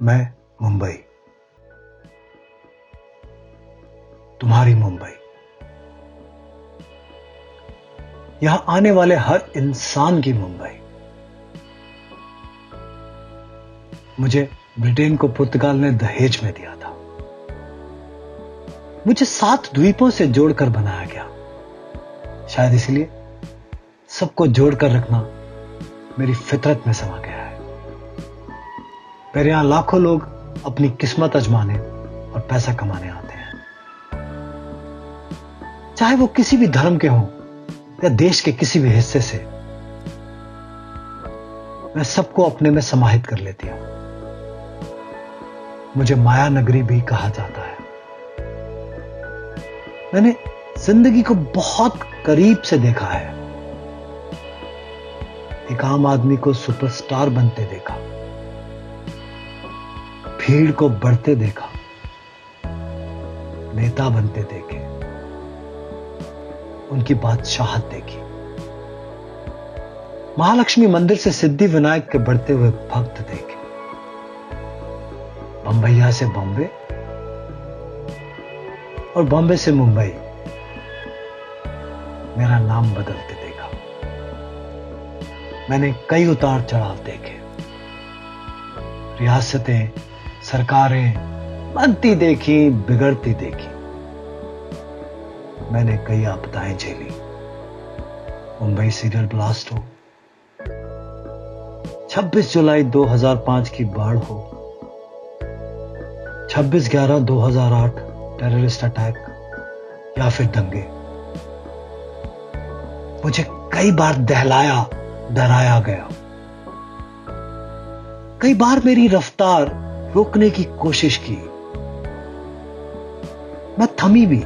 मैं मुंबई, तुम्हारी मुंबई, यहां आने वाले हर इंसान की मुंबई। मुझे ब्रिटेन को पुर्तगाल ने दहेज में दिया था। मुझे 7 द्वीपों से जोड़कर बनाया गया। शायद इसलिए सबको जोड़कर रखना मेरी फितरत में समा गया है। मेरे यहां लाखों लोग अपनी किस्मत आजमाने और पैसा कमाने आते हैं, चाहे वो किसी भी धर्म के हों या देश के किसी भी हिस्से से। मैं सबको अपने में समाहित कर लेती हूं। मुझे माया नगरी भी कहा जाता है। मैंने जिंदगी को बहुत करीब से देखा है। एक आम आदमी को सुपरस्टार बनते देखा, भीड़ को बढ़ते देखा, नेता बनते देखे, उनकी बादशाहत देखी। महालक्ष्मी मंदिर से सिद्धि विनायक के बढ़ते हुए भक्त देखे। बंबैया से बॉम्बे और बॉम्बे से मुंबई मेरा नाम बदलते देखा। मैंने कई उतार चढ़ाव देखे। रियासतें, सरकारें बनती देखी, बिगड़ती देखी। मैंने कई आपदाएं झेली। मुंबई सीरियल ब्लास्ट हो, 26 जुलाई 2005 की बाढ़ हो, 26/11/2008 टेररिस्ट अटैक या फिर दंगे। मुझे कई बार दहलाया, डराया गया। कई बार मेरी रफ्तार रोकने की कोशिश की। मैं थमी भी,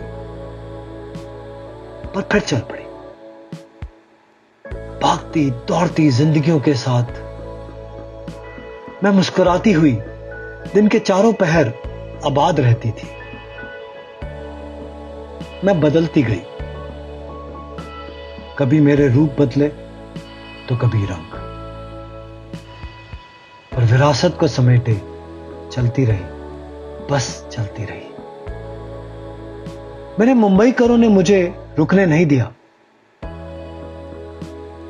पर फिर चल पड़ी। भागती दौड़ती जिंदगियों के साथ मैं मुस्कुराती हुई दिन के चारों पहर आबाद रहती थी। मैं बदलती गई। कभी मेरे रूप बदले तो कभी रंग, पर विरासत को समेटे चलती रही, बस चलती रही। मेरे मुंबईकरों ने मुझे रुकने नहीं दिया।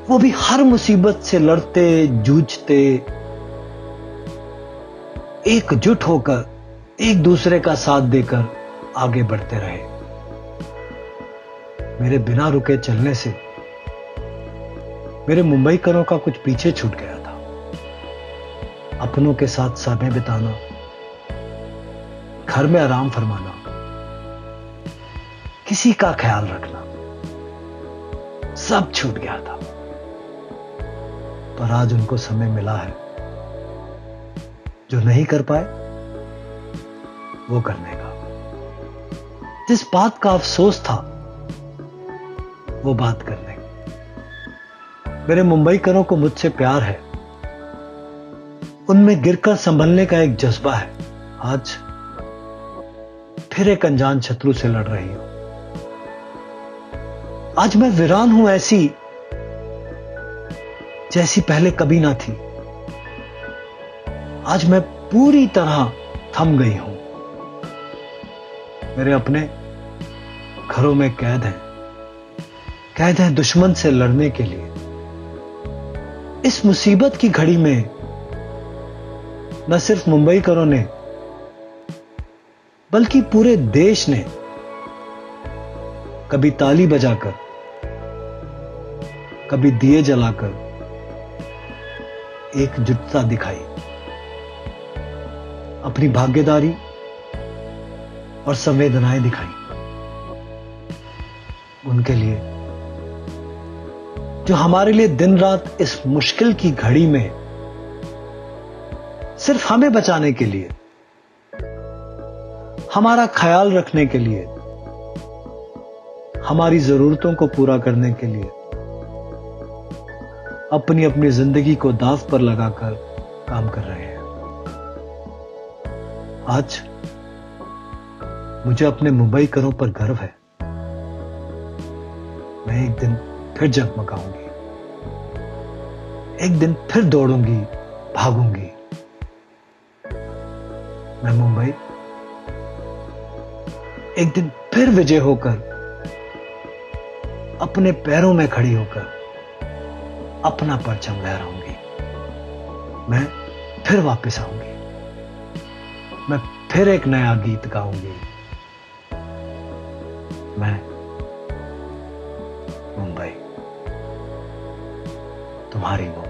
वो भी हर मुसीबत से लड़ते, जूझते, एकजुट होकर, एक दूसरे का साथ देकर आगे बढ़ते रहे। मेरे बिना रुके चलने से मेरे मुंबईकरों का कुछ पीछे छूट गया था। अपनों के साथ समय बिताना, घर में आराम फरमाना, किसी का ख्याल रखना, सब छूट गया था। पर आज उनको समय मिला है जो नहीं कर पाए वो करने का। जिस बात का अफसोस था वो बात करने का। मेरे मुंबईकरों को मुझसे प्यार है। उनमें गिरकर संभलने का एक जज्बा है। आज फिर एक अनजान शत्रु से लड़ रही हूं। आज मैं वीरान हूं, ऐसी जैसी पहले कभी ना थी। आज मैं पूरी तरह थम गई हूं। मेरे अपने घरों में कैद हैं दुश्मन से लड़ने के लिए। इस मुसीबत की घड़ी में न सिर्फ मुंबईकरों ने बल्कि पूरे देश ने कभी ताली बजाकर, कभी दिए जलाकर एकजुटता दिखाई। अपनी भागीदारी और संवेदनाएं दिखाई। उनके लिए जो हमारे लिए दिन रात इस मुश्किल की घड़ी में सिर्फ हमें बचाने के लिए, हमारा ख्याल रखने के लिए, हमारी जरूरतों को पूरा करने के लिए अपनी अपनी जिंदगी को दांव पर लगाकर काम कर रहे हैं। आज मुझे अपने मुंबईकरों पर गर्व है। मैं एक दिन फिर जगमगाऊंगी, एक दिन फिर दौड़ूंगी, भागूंगी, मैं मुंबई एक दिन फिर विजय होकर, अपने पैरों में खड़ी होकर अपना परचम लहराऊंगी। मैं फिर वापस आऊंगी, मैं फिर एक नया गीत गाऊंगी। मैं मुंबई, तुम्हारी मुंबई।